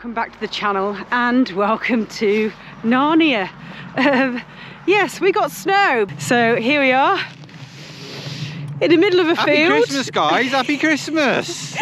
welcome back to the channel and welcome to Narnia. Yes, we got snow, so here we are in the middle of a field. Happy Christmas, guys. Happy Christmas.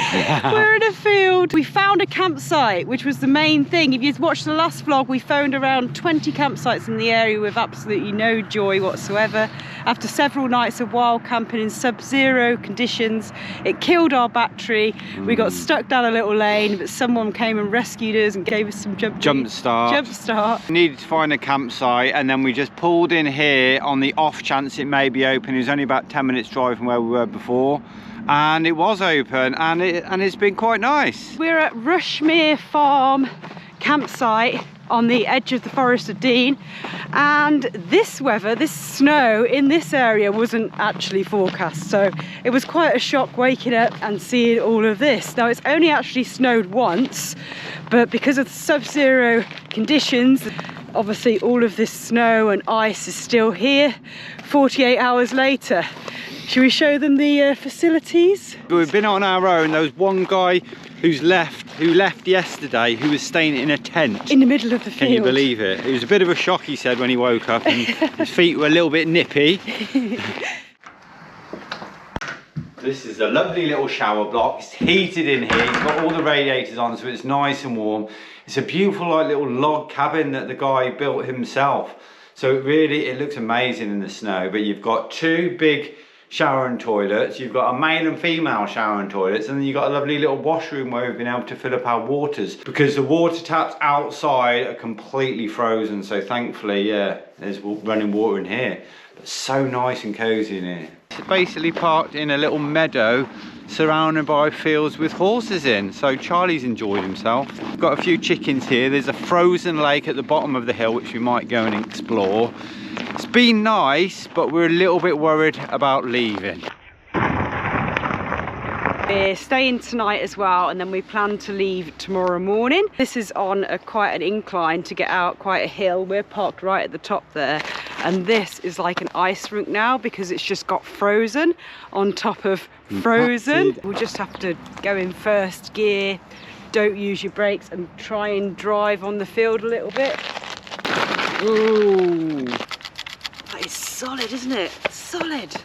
We're in a field. We found a campsite, which was the main thing. If you've watched the last vlog, we found around 20 campsites in the area with absolutely no joy whatsoever. After several nights of wild camping in sub-zero conditions, it killed our battery. We got stuck down a little lane, but someone came and rescued us and gave us some jump start. We needed to find a campsite, and then we just pulled in here on the off chance it may be open. It was only about 10 minutes drive from where we were before, and it was open, and it's been quite nice. We're at Rushmere Farm campsite on the edge of the Forrest of Dean, and this weather, this snow in this area wasn't actually forecast, so it was quite a shock waking up and seeing all of this. Now, it's only actually snowed once, but because of the sub-zero conditions, obviously all of this snow and ice is still here 48 hours later. Should we show them the facilities? We've been on our own. There was one guy who left yesterday, who was staying in a tent in the middle of the field. Can you believe it? It was a bit of a shock, he said, when he woke up, and his feet were a little bit nippy. This is a lovely little shower block. It's heated in here. It's got all the radiators on, so it's nice and warm. It's a beautiful, like, little log cabin that the guy built himself. So it looks amazing in the snow. But you've got two big shower and toilets, you've got a male and female shower and toilets, and then you've got a lovely little washroom where we've been able to fill up our waters, because the water taps outside are completely frozen. So thankfully, yeah, there's running water in here. But so nice and cozy in here. It's basically parked in a little meadow surrounded by fields with horses in, so Charlie's enjoyed himself. We've got a few chickens here. There's a frozen lake at the bottom of the hill which we might go and explore. It's been nice, but we're a little bit worried about leaving. We're staying tonight as well, and then we plan to leave tomorrow morning. This is on quite an incline to get out, quite a hill. We're parked right at the top there, and this is like an ice rink now because it's just got frozen on top of frozen. We'll just have to go in first gear, don't use your brakes, and try and drive on the field a little bit. Ooh, that is solid, isn't it? Solid.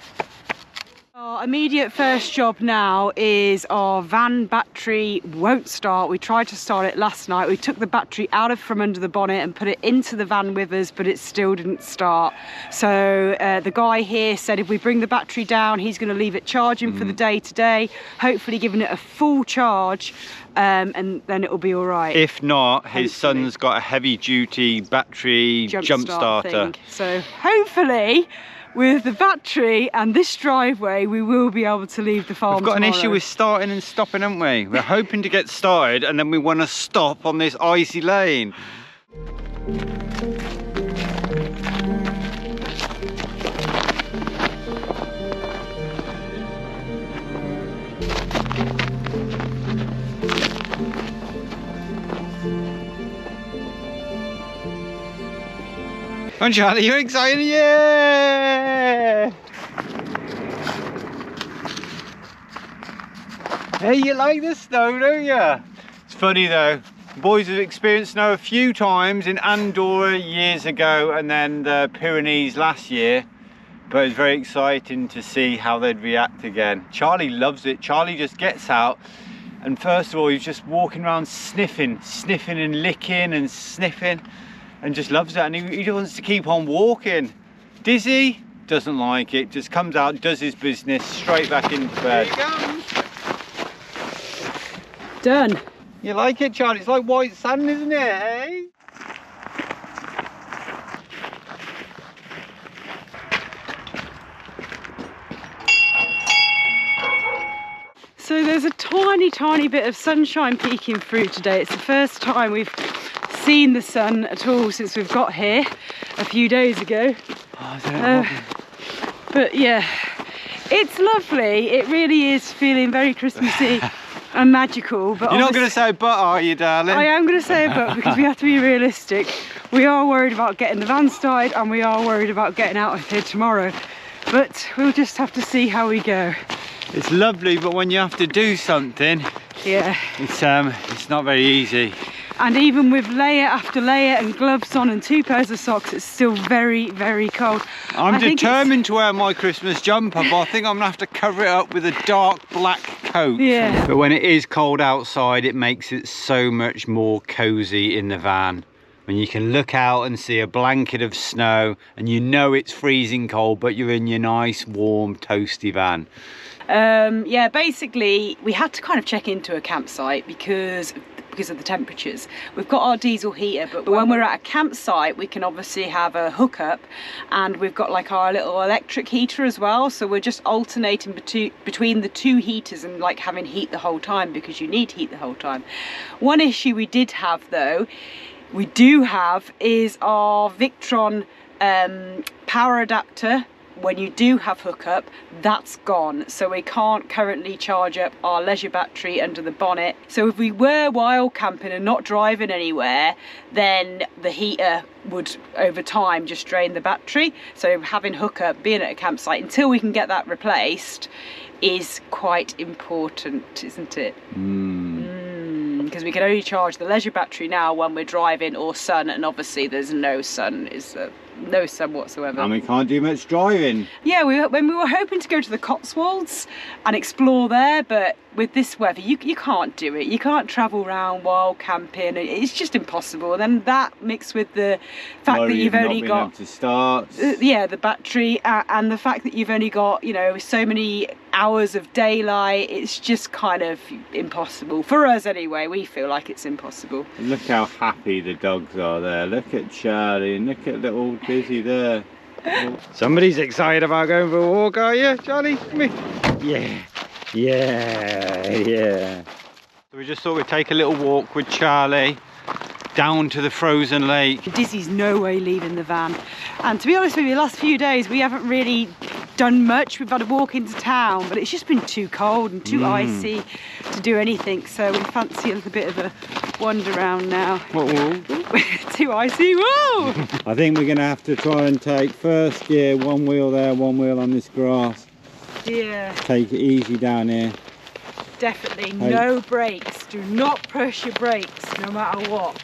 Our immediate first job now is our van battery won't start. We tried to start it last night. We took the battery out from under the bonnet and put it into the van with us, but it still didn't start. So the guy here said if we bring the battery down, he's going to leave it charging for the day today, hopefully giving it a full charge, and then it'll be all right. If not, his son's got a heavy duty battery jump starter. So hopefully, with the battery and this driveway, we will be able to leave the farm tomorrow. We've got an issue with starting and stopping, haven't we? We're hoping to get started, and then we want to stop on this icy lane. Come on, Charlie, you're excited, yeah! Hey, you like the snow, don't you? It's funny though, the boys have experienced snow a few times in Andorra years ago, and then the Pyrenees last year, but it's very exciting to see how they'd react again. Charlie loves it. Charlie just gets out, and first of all, he's just walking around sniffing and licking and sniffing, and just loves it, and he wants to keep on walking. Dizzee doesn't like it, just comes out, does his business, straight back into bed. Here he comes. Done. You like it, Charlie? It's like white sand, isn't it, eh? So there's a tiny bit of sunshine peeking through today. It's the first time we've seen the sun at all since we've got here a few days ago. But yeah, it's lovely. It really is feeling very Christmassy and magical. But you're not going to say but, are you, darling? I am going to say but, because we have to be realistic. We are worried about getting the van started, and we are worried about getting out of here tomorrow. But we'll just have to see how we go. It's lovely, but when you have to do something, yeah, it's not very easy. And even with layer after layer and gloves on and 2 pairs of socks, it's still very, very cold. I'm determined to wear my Christmas jumper, but I think I'm gonna have to cover it up with a dark black coat. Yeah. But when it is cold outside, it makes it so much more cozy in the van. When you can look out and see a blanket of snow and you know it's freezing cold, but you're in your nice, warm, toasty van. Yeah, basically we had to kind of check into a campsite because of the temperatures. We've got our diesel heater, but when we're at a campsite we can obviously have a hookup, and we've got like our little electric heater as well, so we're just alternating between the 2 heaters and like having heat the whole time, because you need heat the whole time. One issue we do have is our Victron power adapter. When you do have hookup, that's gone, so we can't currently charge up our leisure battery under the bonnet. So if we were wild camping and not driving anywhere, then the heater would over time just drain the battery. So having hookup, being at a campsite until we can get that replaced, is quite important, isn't it? Because we can only charge the leisure battery now when we're driving or sun, and obviously there's no sun, no sun whatsoever. And we can't do much driving. Yeah, when we were hoping to go to the Cotswolds and explore there, but with this weather you can't do it. You can't travel around wild camping, it's just impossible. And then that mixed with the fact that you've only got to start the battery, and the fact that you've only got, you know, so many hours of daylight, it's just kind of impossible for us anyway. We feel like it's impossible. Look how happy the dogs are there. Look at Charlie and look at little Dizzee there. Somebody's excited about going for a walk, are you, Charlie? Come here. Yeah. So we just thought we'd take a little walk with Charlie down to the frozen lake. Dizzee's no way leaving the van, and to be honest with you, the last few days we haven't really done much. We've had a walk into town, but it's just been too cold and too icy to do anything, so we fancy a little bit of a wander around now. Too icy, whoa! I think we're going to have to try and take first gear, 1 wheel there, 1 wheel on this grass. Yeah. Take it easy down here. Definitely no brakes. Do not push your brakes no matter what.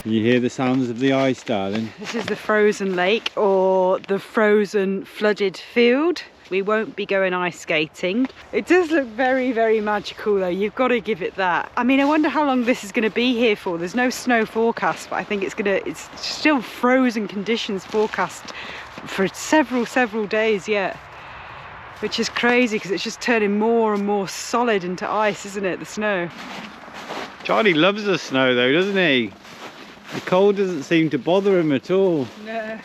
You hear the sounds of the ice, darling? This is the frozen lake, or the frozen flooded field. We won't be going ice skating. It does look very, very magical though, you've got to give it that. I mean, I wonder how long this is going to be here for. There's no snow forecast, but I think it's still frozen conditions forecast for several days yet. Which is crazy because it's just turning more and more solid into ice, isn't it, the snow? Charlie loves the snow though, doesn't he? The cold doesn't seem to bother him at all. No.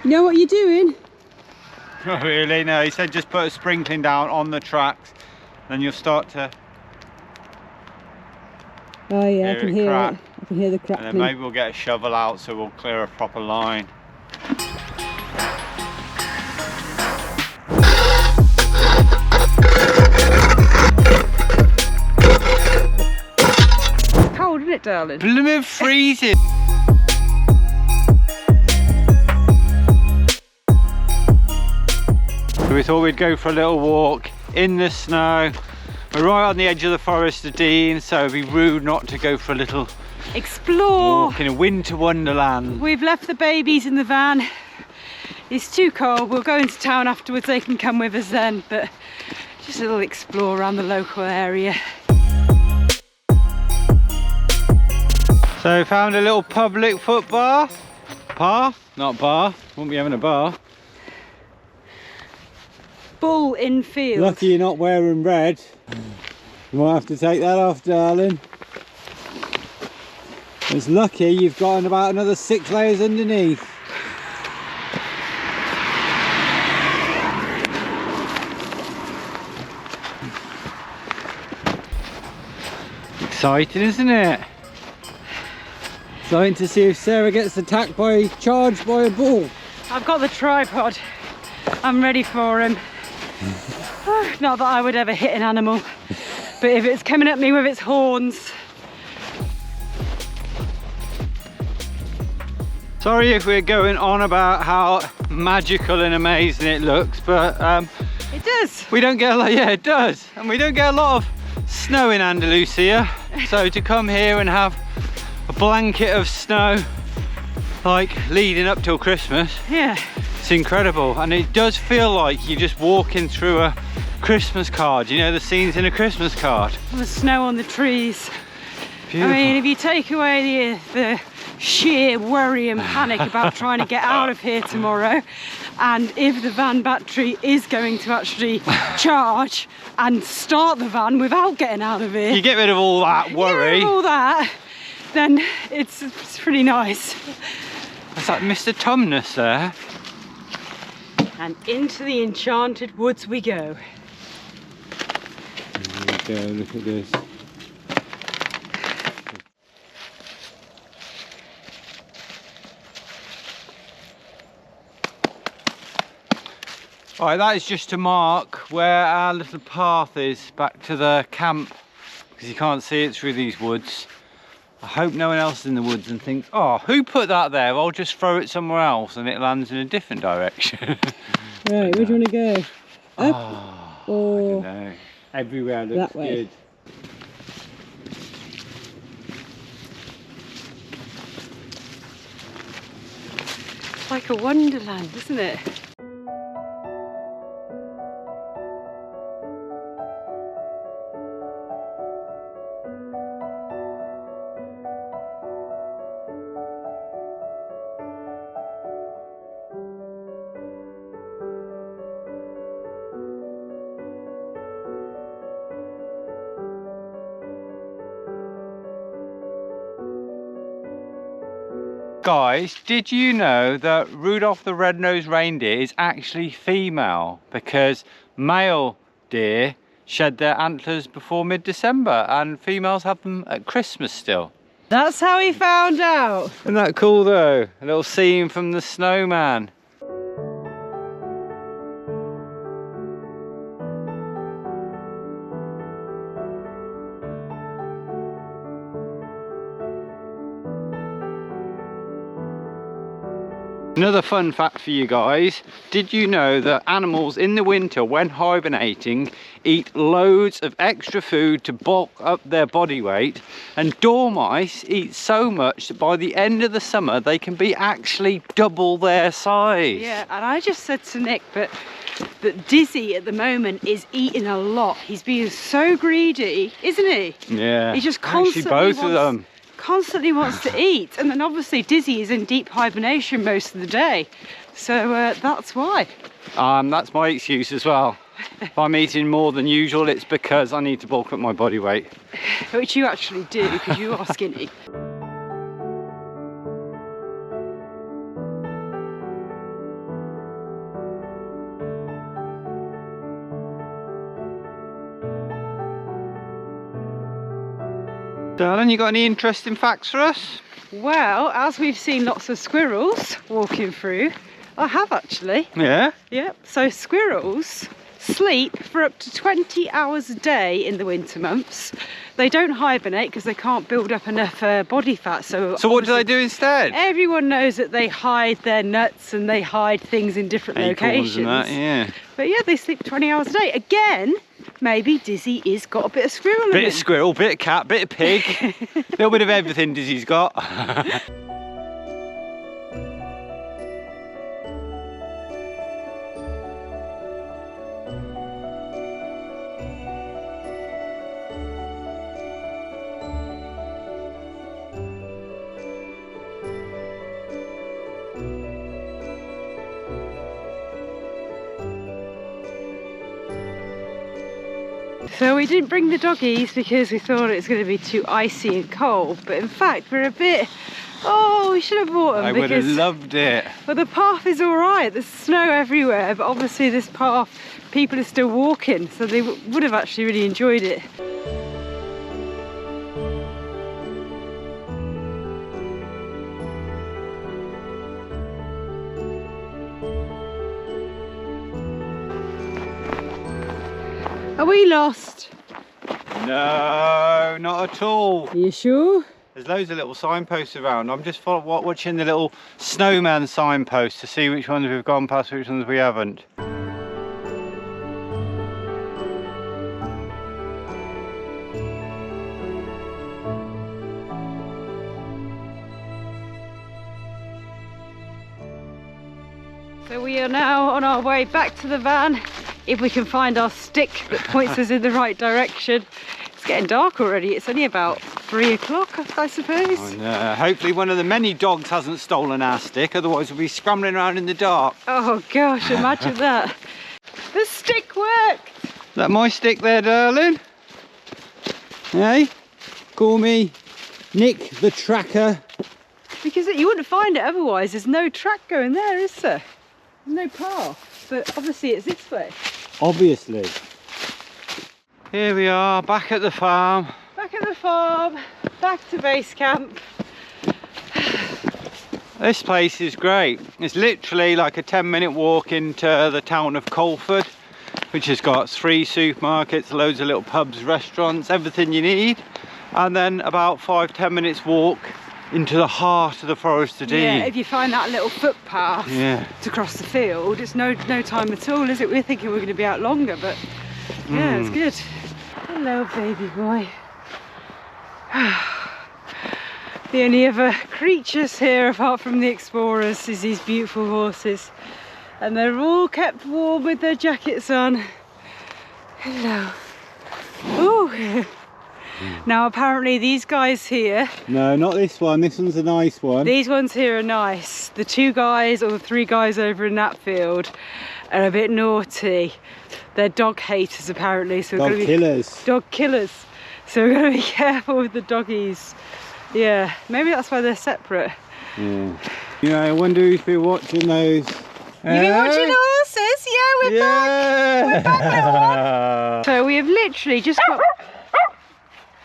You know what you're doing? Not really, no. He said just put a sprinkling down on the tracks, then you'll start to... Oh yeah, I can hear it. I can hear the crackling. And then maybe we'll get a shovel out so we'll clear a proper line. It's cold, isn't it, darling? Blooming freezing! So we thought we'd go for a little walk in the snow. We're right on the edge of the Forrest of Dean, so it'd be rude not to go for a little explore walk in a winter wonderland. We've left the babies in the van. It's too cold. We'll go into town afterwards. They can come with us then, but just a little explore around the local area. So found a little public foot bath. Not bar. Won't be having a bar. Bull in field. Lucky you're not wearing red. You might have to take that off, darling. It's lucky you've got about another 6 layers underneath. Exciting, isn't it? Exciting to see if Sarah gets charged by a bull. I've got the tripod. I'm ready for him. Not that I would ever hit an animal, but if it's coming at me with its horns. Sorry if we're going on about how magical and amazing it looks, but it does. we don't get a lot. Yeah, it does, and we don't get a lot of snow in Andalusia. So to come here and have a blanket of snow, like leading up till Christmas, yeah, it's incredible. And it does feel like you're just walking through a Christmas card. You know, the scenes in a Christmas card. The snow on the trees. Beautiful. I mean, if you take away the sheer worry and panic about trying to get out of here tomorrow, and if the van battery is going to actually charge and start the van without getting out of here, You get rid of all that worry. get rid of all that, then it's pretty nice. That's like Mr. Tumnus there. And into the enchanted woods we go. There we go, look at this. Right, that is just to mark where our little path is back to the camp, because you can't see it through these woods. I hope no one else is in the woods and thinks, oh, who put that there? I'll just throw it somewhere else and it lands in a different direction. Right, where do you want to go? Up I or don't know. Everywhere looks that way? good. It's like a wonderland, isn't it? Guys, did you know that Rudolph the Red-Nosed Reindeer is actually female? Because male deer shed their antlers before mid-December and females have them at Christmas still. That's how he found out. Isn't that cool though? A little scene from The Snowman. Another fun fact for you guys, did you know that animals in the winter when hibernating eat loads of extra food to bulk up their body weight, and dormice eat so much that by the end of the summer they can be actually double their size? Yeah, and I just said to Nick that Dizzee at the moment is eating a lot. He's being so greedy, isn't he? Yeah, He just actually both of them. Constantly wants to eat, and then obviously Dizzee is in deep hibernation most of the day, so that's why. That's my excuse as well. If I'm eating more than usual, it's because I need to bulk up my body weight. Which you actually do, because you are skinny. Darling, you got any interesting facts for us? Well, as we've seen lots of squirrels walking through, I have actually. Yeah? Yep, so squirrels sleep for up to 20 hours a day in the winter months. They don't hibernate because they can't build up enough body fat. So what do they do instead? Everyone knows that they hide their nuts and they hide things in different locations. And that, yeah. But yeah, they sleep 20 hours a day. Again, maybe Dizzee is got a bit of squirrel in him. Bit of squirrel, bit of cat, bit of pig. A little bit of everything Dizzee's got. So we didn't bring the doggies because we thought it was going to be too icy and cold, but in fact we're a bit, oh, we should have brought them. I would have loved it. Well, the path is all right, there's snow everywhere, but obviously this path people are still walking, so they would have actually really enjoyed it. Are we lost? No, not at all. Are you sure? There's loads of little signposts around. I'm just watching the little snowman signposts to see which ones we've gone past, which ones we haven't. So we are now on our way back to the van, if we can find our stick that points us in the right direction. It's getting dark already. It's only about 3 o'clock, I suppose. And, hopefully one of the many dogs hasn't stolen our stick, otherwise we'll be scrambling around in the dark. Oh gosh, imagine that. The stick worked! Is that my stick there, darling? Hey? Call me Nick the Tracker. Because you wouldn't find it otherwise. There's no track going there, is there? There's no path. But obviously it's this way. Obviously. Here we are, back at the farm. Back at the farm, back to base camp. This place is great. It's literally like a 10-minute walk into the town of Colford, which has got 3 supermarkets, loads of little pubs, restaurants, everything you need. And then about 5-10 minutes walk into the heart of the Forrest of Dean. Yeah, if you find that little footpath to cross the field, it's no time at all, is it? We're thinking we're going to be out longer, but yeah, it's good. Hello, baby boy. The only other creatures here, apart from the explorers, is these beautiful horses. And they're all kept warm with their jackets on. Hello. Ooh. Now apparently these guys here... No, not this one. This one's a nice one. These ones here are nice. The 2 guys or the 3 guys over in that field are a bit naughty. They're dog haters apparently. So dog killers. Dog killers. So we're going to be careful with the doggies. Yeah, maybe that's why they're separate. Yeah. You know, I wonder who's been watching those. You've been watching the horses? Yeah, we're back. We're back, little one. So we have literally just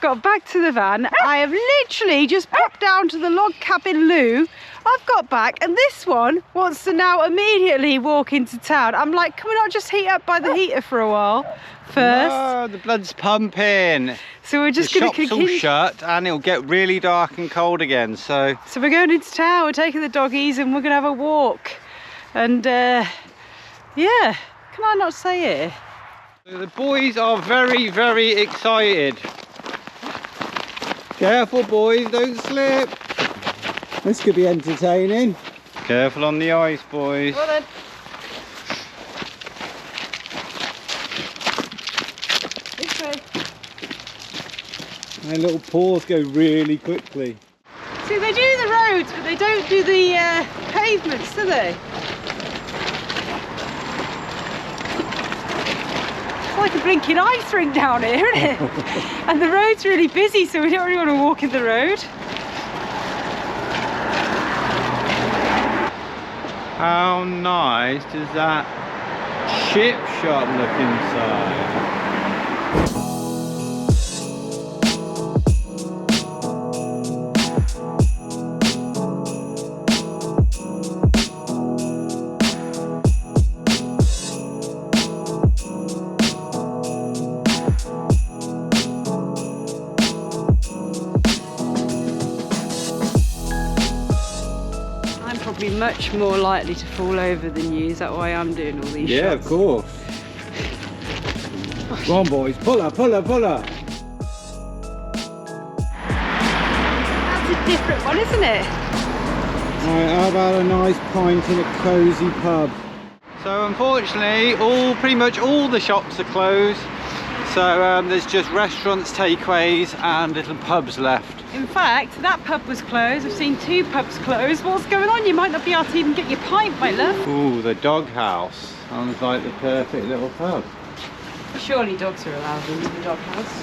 got back to the van. I have literally just popped down to the log cabin loo. I've got back and this one wants to now immediately walk into town. I'm like, can we not just heat up by the heater for a while first? No, the blood's pumping. So we're just going to continue. The shop's all shut and it'll get really dark and cold again. So we're going into town, we're taking the doggies and we're going to have a walk. And yeah, can I not say it? The boys are very, very excited. Careful boys, don't slip. This could be entertaining. Careful on the ice, boys. Well then. This way. Their little paws go really quickly. See, they do the roads, but they don't do the pavements, do they? It's like a blinking ice rink down here, isn't it? And the road's really busy, so we don't really want to walk in the road. How nice does that chip shop look inside? Much more likely to fall over than you. Is that why I'm doing all these shots? Yeah, of course. Go on boys, pull her, pull her, pull her. That's a different one, isn't it? Right, how about a nice pint in a cosy pub? So unfortunately, pretty much all the shops are closed. So there's just restaurants, takeaways and little pubs left. In fact, that pub was closed. I've seen 2 pubs closed. What's going on? You might not be able to even get your pint, my love. Ooh, the dog house. Sounds like the perfect little pub. Surely dogs are allowed into the dog house.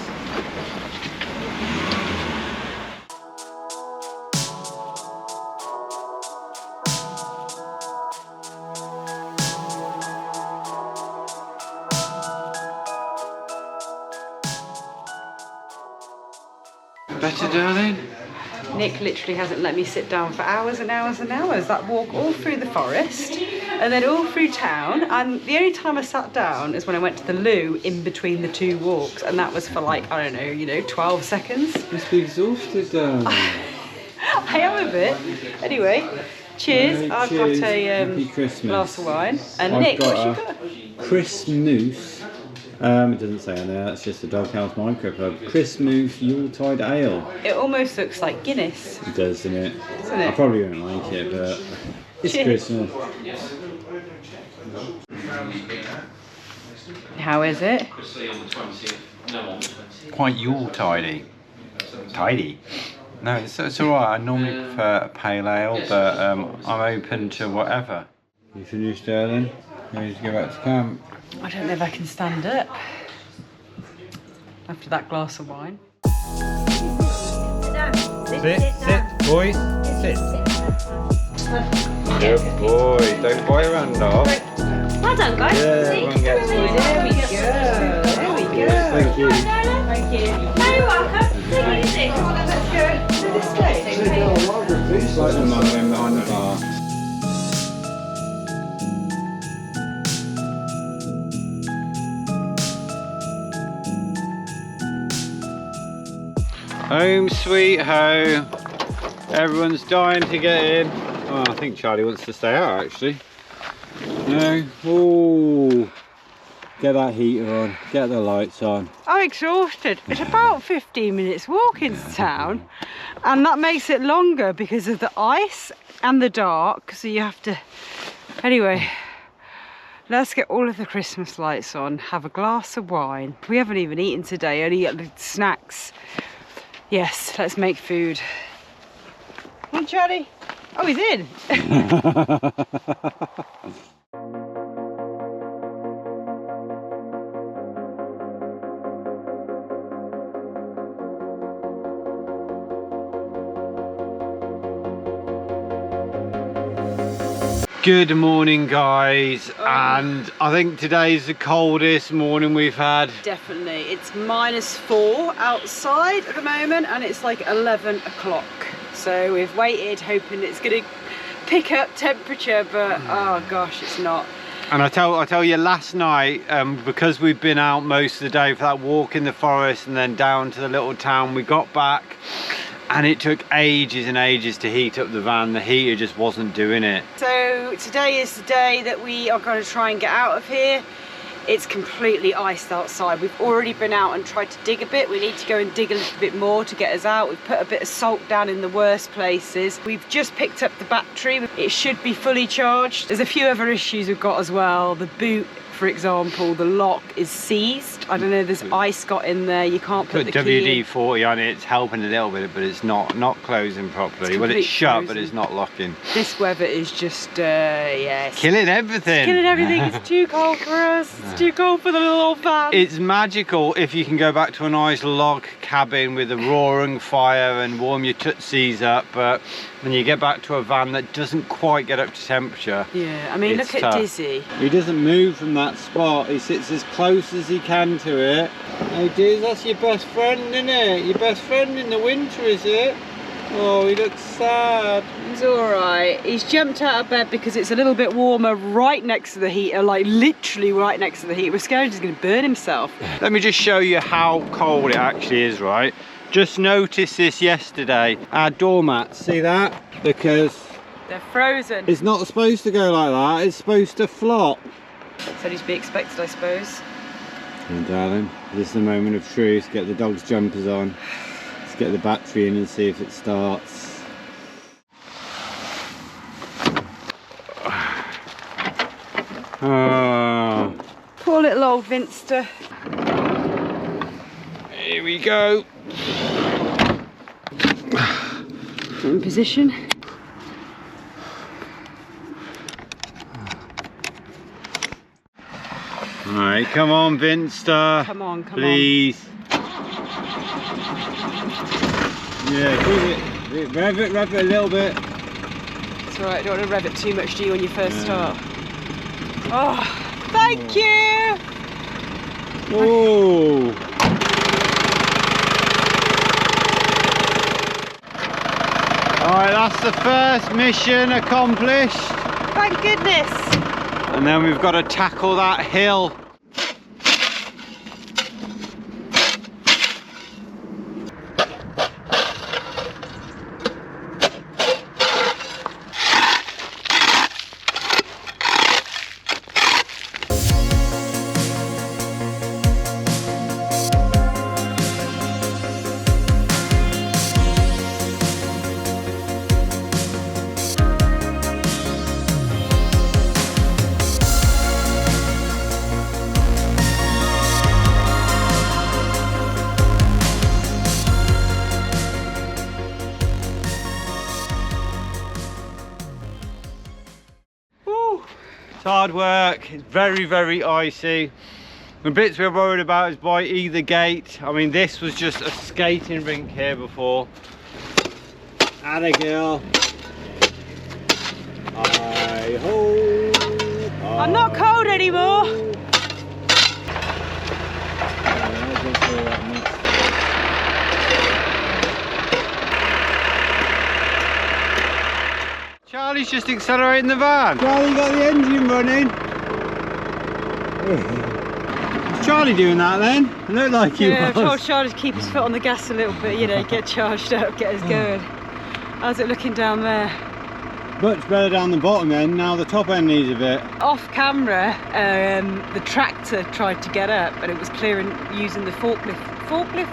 Better, darling? Nick literally hasn't let me sit down for hours and hours and hours. That walk all through the forest and then all through town. And the only time I sat down is when I went to the loo in between the two walks, and that was for like, I don't know, you know, 12 seconds. You must be exhausted, darling. I am a bit. Anyway, cheers. I've cheers. got a Happy Christmas. glass of wine. And I've Nick, got what you got? Christmas. It doesn't say on there, that's just a Doghouse Minecraft Club. Christmas Yuletide Ale. It almost looks like Guinness. It does, doesn't it? Doesn't it? I probably won't like it, but it's Cheers. Christmas. How is it? Quite Yuletide-y. Tidy. No, it's alright. I normally prefer a pale ale, but I'm open to whatever. You finished there then? Ready to go back to camp? I don't know if I can stand up after that glass of wine. Sit, boys, sit. Good boy, don't bite your hand off. Well done, guys. Yeah, everyone gets one. There we go. There we go. Thank you. Thank you. No, you're welcome. Take it easy. Let's go to this place. Like the mum going behind the bar. Home sweet home. Everyone's dying to get in. Oh, I think Charlie wants to stay out actually. No. Oh, get that heater on. Get the lights on. I'm exhausted. It's about 15 minutes walk into town, and that makes it longer because of the ice and the dark, so you have to... Anyway, let's get all of the Christmas lights on, have a glass of wine. We haven't even eaten today, only got the snacks. Yes, let's make food. Come on, Charlie. Oh, he's in. Good morning, guys, and I think today's the coldest morning we've had. Definitely. It's -4 outside at the moment, and it's like 11 o'clock. So we've waited, hoping it's going to pick up temperature, but oh gosh, it's not. And I tell you, last night, because we've been out most of the day for that walk in the forest and then down to the little town, we got back and it took ages and ages to heat up the van. The heater just wasn't doing it. So today is the day that we are going to try and get out of here. It's completely iced outside. We've already been out and tried to dig a bit. We need to go and dig a little bit more to get us out. We've put a bit of salt down in the worst places. We've just picked up the battery. It should be fully charged. There's a few other issues we've got as well. The boot, for example, the lock is seized. I don't know, there's ice got in there. You can't put the key in. WD-40 on it. It's helping a little bit, but it's not closing properly. Well, it's shut, frozen. but it's not locking. This weather is just, yeah. Killing everything. Killing everything. It's too cold for us. It's too cold for the little van. It's magical if you can go back to a nice log cabin with a roaring fire and warm your tootsies up, but when you get back to a van that doesn't quite get up to temperature. Yeah, I mean, look at Dizzee. He doesn't move from that spot. He sits as close as he can to it. Hey, Diz, that's your best friend, isn't it? Your best friend in the winter, is it? Oh, he looks sad. He's alright. He's jumped out of bed because it's a little bit warmer right next to the heater, like literally right next to the heater. We're scared he's going to burn himself. Let me just show you how cold it actually is, right? Just noticed this yesterday. Our doormats, see that? Because they're frozen. it's not supposed to go like that. It's supposed to flop. So to be expected, I suppose. And darling, this is the moment of truth. Get the dog's jumpers on. Let's get the battery in and see if it starts. Oh. Poor little old Vinster. Here we go. In position. Alright, come on, Vinster. Come on, come please. Yeah, give it. Rev it a little bit. It's alright, I don't want to rev it too much, do you, when you first start? Oh, thank you! Oh. Alright, that's the first mission accomplished. thank goodness. And then we've got to tackle that hill. It's hard work, it's very, very icy. The bits we're worried about is by either gate. I mean, this was just a skating rink here before. Atta girl. I'm not cold anymore. Charlie's just accelerating the van. Charlie got the engine running. Is Charlie doing that then? It looked like he Yeah, I told was. Charlie to keep his foot on the gas a little bit, you know, get charged up, get us going. How's it looking down there? Much better down the bottom end. Now the top end needs a bit. Off camera, the tractor tried to get up and it was clearing using the forklift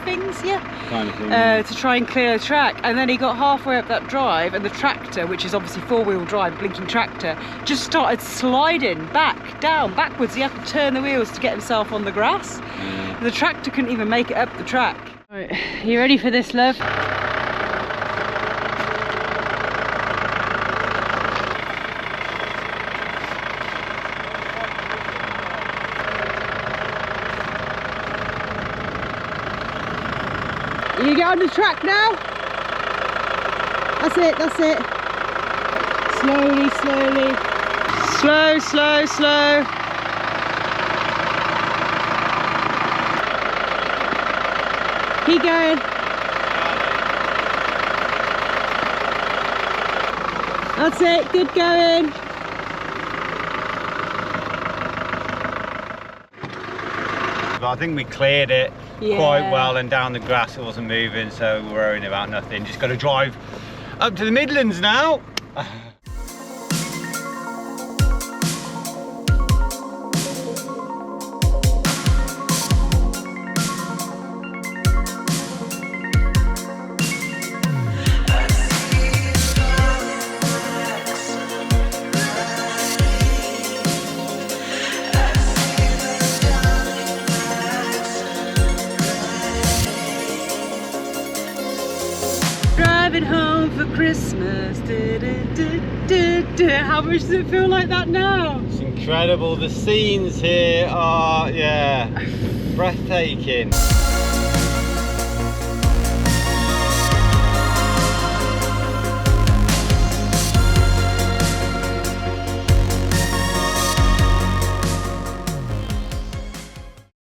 things, yeah? Kind of thing. To try and clear the track, and then he got halfway up that drive and the tractor, which is obviously four-wheel drive, blinking tractor, just started sliding backwards. He had to turn the wheels to get himself on the grass. The tractor couldn't even make it up the track. Right, you ready for this, love? You get on the track now? That's it, that's it. Slowly, slowly. Slow, slow, slow. Keep going. That's it, good going. But I think we cleared it quite well, and down the grass it wasn't moving, so we're worrying about nothing. Just got to drive up to the Midlands now. Driving home for Christmas. How much does it feel like that now? It's incredible. The scenes here are, yeah, breathtaking.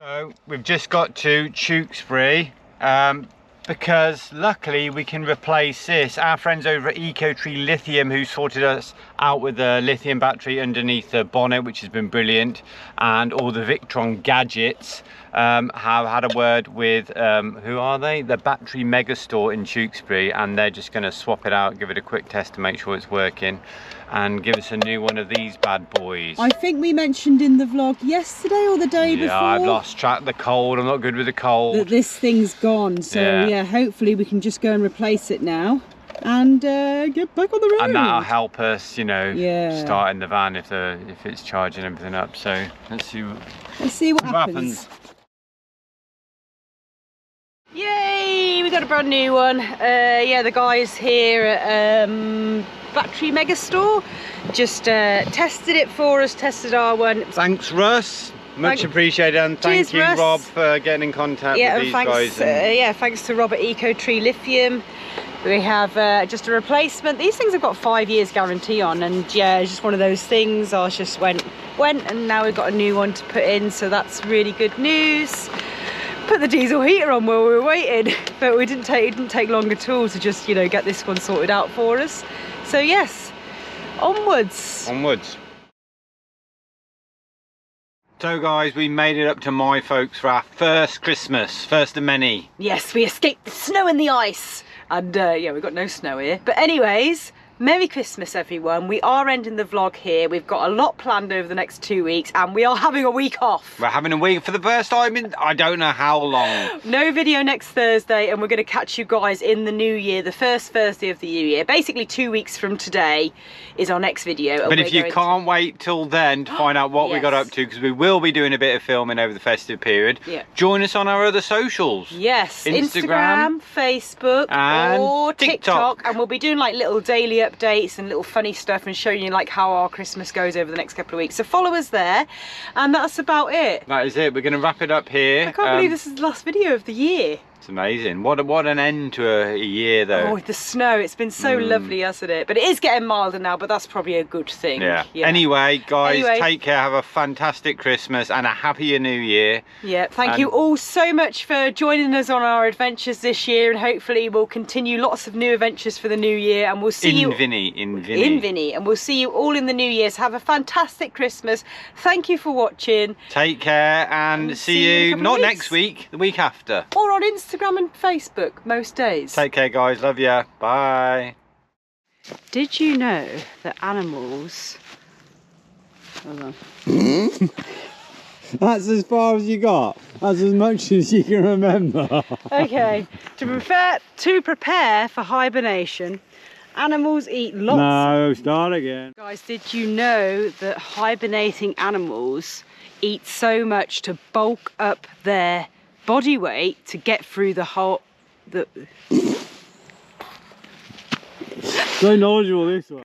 So we've just got to Tewkesbury. Because luckily we can replace this. Our friends over at EcoTree Lithium, who sorted us out with the lithium battery underneath the bonnet, which has been brilliant, and all the Victron gadgets, have had a word with, who are they? The Battery Megastore in Tewkesbury, and they're just going to swap it out, give it a quick test to make sure it's working, and give us a new one of these bad boys. I think we mentioned in the vlog yesterday or the day before. Yeah, I've lost track of the cold. I'm not good with the cold. That this thing's gone, so yeah, hopefully we can just go and replace it now and get back on the road. And that'll help us, you know, start in the van if it's charging everything up. So let's see what happens. Yay, we got a brand new one. Yeah, the guys here at Battery Megastore just tested it for us, tested our one. Thanks, Russ. Much appreciated, and thank you, Rob, for getting in contact with these guys. Yeah, thanks to Rob at EcoTree Lithium. We have just a replacement. These things have got 5 years guarantee on, and yeah, it's just one of those things. Ours just went, and now we've got a new one to put in, so that's really good news. Put the diesel heater on while we were waiting, but it didn't take long at all to just, you know, get this one sorted out for us. So yes, Onwards. Onwards. So guys, we made it up to my folks for our first Christmas, first of many. Yes, we escaped the snow and the ice. And yeah, we've got no snow here. But anyways, Merry Christmas everyone. We are ending the vlog here. We've got a lot planned over the next 2 weeks and we are having a week off. We're having a week for the first time in I don't know how long. No video next Thursday and we're going to catch you guys in the new year, the first Thursday of the new year. Basically 2 weeks from today is our next video. But if you can't wait till then to find out what we got Yes. up to, because we will be doing a bit of filming over the festive period, join us on our other socials. Yes, Instagram, Facebook and or TikTok. TikTok. And we'll be doing like little daily updates and little funny stuff and showing you like how our Christmas goes over the next couple of weeks. So follow us there and that's about it. That is it. We're going to wrap it up here. I can't believe this is the last video of the year. It's amazing. What an end to a year though. Oh, with the snow, it's been so lovely, hasn't it? But it is getting milder now, but that's probably a good thing. Yeah. Anyway, guys, take care. Have a fantastic Christmas and a happy new year. Yeah. Thank you all so much for joining us on our adventures this year, and hopefully we'll continue lots of new adventures for the new year. And we'll see you in Vinny, and we'll see you all in the new year. So have a fantastic Christmas. Thank you for watching. Take care and see you not next week, the week after. Or on Instagram and Facebook most days. Take care, guys. Love ya. Bye. Did you know that animals... Hold on. That's as far as you got. That's as much as you can remember. Okay, to prepare for hibernation, animals eat lots. No, start again. Guys, did you know that hibernating animals eat so much to bulk up their body weight to get through the whole... So knowledgeable this one.